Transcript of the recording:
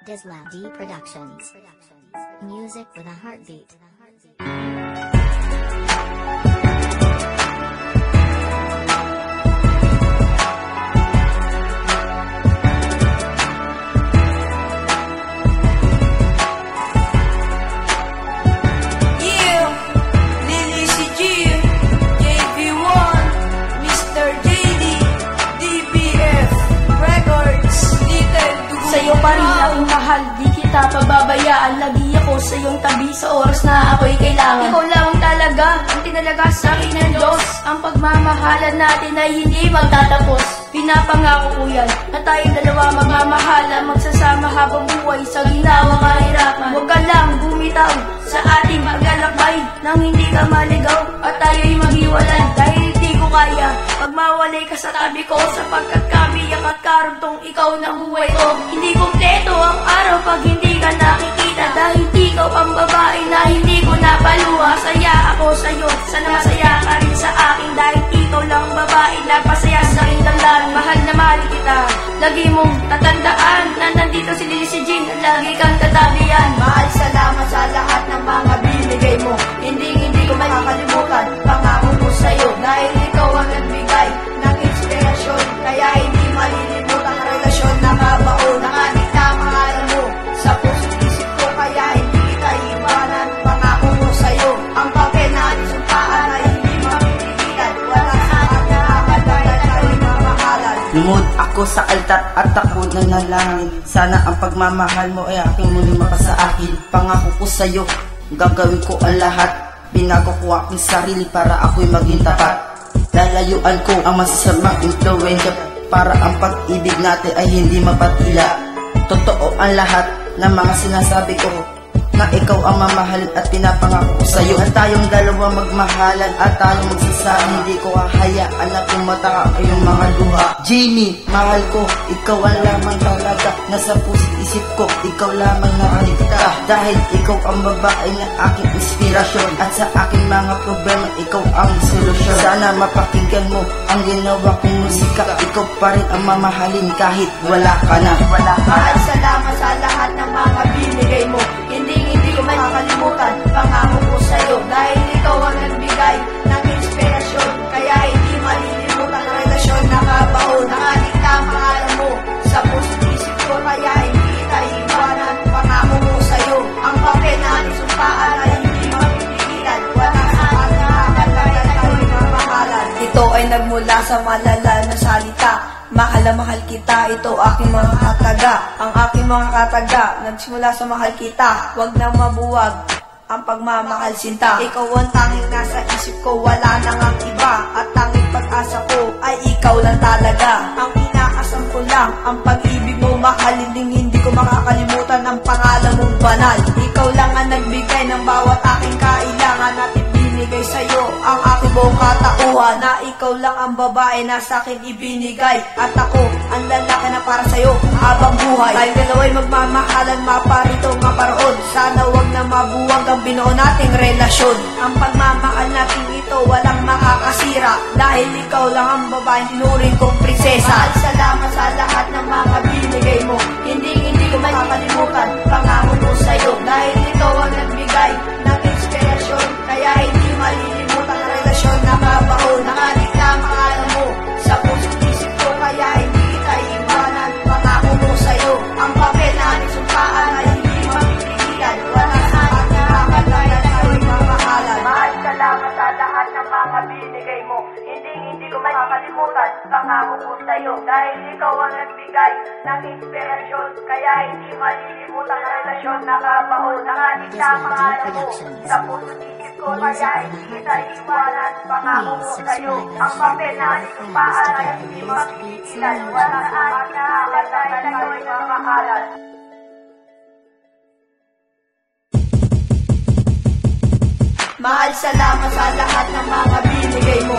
Dizla D Productions. Music with a heartbeat. Sa'yo pa rin ako mahal, di kita pababayaan. Lagi ako sa iyong tabi sa oras na ako'y kailangan. Ikaw lang talaga ang tinalaga sa akin ng Diyos. Ang pagmamahalan natin ay hindi magtatapos. Pinapangako ko yan na tayong dalawa magmamahalan, magsasama habang buhay sa ginawang kahirapan. Huwag ka lang bumitaw sa ating maglalakbay nang hindi ka maligaw at tayo'y maghiwalay. Dahil hindi ko kaya magmawalay ka sa tabi ko, sapagkat kabiyak at karuntong ikaw na buhay ko. Hindi kumpleto ang araw pag hindi ka nakikita, dahil ikaw ang babae na hindi ko napaluha. Masaya ako sa'yo, sana masaya ka rin sa akin, dahil ikaw lang ang babae na pasaya sa aking damdamin. Mahal na mahal kita, lagi mong tatandaan na nandito si Lily si Jean, lagi kang tatabihan. Mahal, salamat sa lahat ng mga binigay mo, hindi ko makakalimutan. Pangako ko sa'yo, dahil ikaw ang nagbigay ng inspirasyon, kaya hindi malilimutan ang relasyon na kabaon. Nakanikta ang pangalan mo sa puso't isip ko, kaya hindi kita iwanan. Pangako ko sa'yo, ang papel na isumpaan ay hindi mapipigilan. Wala sa akin na akalaga tayo'y mamahalan. Lumod ako sa altar at ako nanalangin, sana ang pagmamahal mo ay aking muling mapasa akin. Pangako ko sa'yo, gagawin ko ang lahat. Binago ko aking sarili para ako'y maging tapat. Lalayuan ko ang masasamang influensya para ang pag-ibig natin ay hindi mapatila. Totoo ang lahat ng mga sinasabi ko, na ikaw ang mamahalin at pinapangako ko sa'yo. At tayong dalawa magmahalan at tayong magsasama. Hindi ko hahayaan na pumata ang iyong mga luha. Jamie, mahal ko, ikaw ang lamang talaga. Nasa puso't isip ko, ikaw lamang nakaligta. Dahil ikaw ang babae na aking inspirasyon, at sa aking mga problema, ikaw ang solusyon. Sana mapakinggan mo ang ginawa kong musika. Ikaw pa rin ang mamahalin kahit wala ka na. Mahal, salamat sa lahat ng mga binigay mo, hindi ko makakalimutan. Pangako ko sa'yo, dahil ikaw ang nagbigay ng inspirasyon, kaya hindi malilimutan ang relasyon na kabaon. Nakanikta ang pangalan mo sa puso't isip ko, kaya hindi kita iwanan. Pangako ko sa'yo, ang papel na isumpaan ay hindi mapipigilan. Wala sa akin na akalaga tayo'y mamahalan. Ito ay nagmula sa malala na salita. Mahal na mahal kita, ito aking mga kataga. Ang aking mga kataga, nagsimula sa mahal kita. Huwag na mabuwag ang pagmamahal sinta. Ikaw ang tanging nasa isip ko, wala nang ang iba. At tanging pag-asa ko ay ikaw lang talaga. Ang inaasam ko lang, ang pag-ibig mo mahal. Hindi ko makakalimutan ang pangalan mong banal. Ikaw lang ang nagbigay ng bawat aking kailangan, at ibinigay sa'yo ang aking buong katauhan. Na ikaw lang ang babae na sa'kin ibinigay, at ako ang lalaki na para sa'yo habang buhay. Tayo dalawa'y magmamahalan, maparito, maparoon. Sana wag na mabuwag ang binuo nating relasyon. Ang pagmamahal natin ito walang makakasira, dahil ikaw lang ang babae tinuring kong prinsesa. Mahal, salamat sa lahat ng mga binigay mo, hindi ko makakalimutan. Pangako ko sa'yo, dahil ikaw ang nagbigay ng inspirasyon, kaya hindi malilimutan ang relasyon na kabaon. Nakanikta ang pangalan mo sa puso't isip ko, kaya hindi kita iwanan. Pangako ko sa'yo, ang papel na isumpaan ay hindi mapipigilan. Wala sa akin na akalaga tayo'y mamahalan. Mahal, salamat sa lahat ng mga binigay mo, hindi ko makakalimutan. Pangako ko sa'yo, dahil ikaw ang nagbigay ng inspirasyon, kaya hindi malilimutan ang relasyon na kabaon. Nakanikta ang pangalan mo sa puso't isip ko, kaya hindi kita iwanan. Pangako ko sa'yo, ang papel na isumpaan ay hindi mapipigilan. Wala sa akin na akalaga tayo'y mamahalan. Mahal, salamat sa lahat ng mga binigay mo,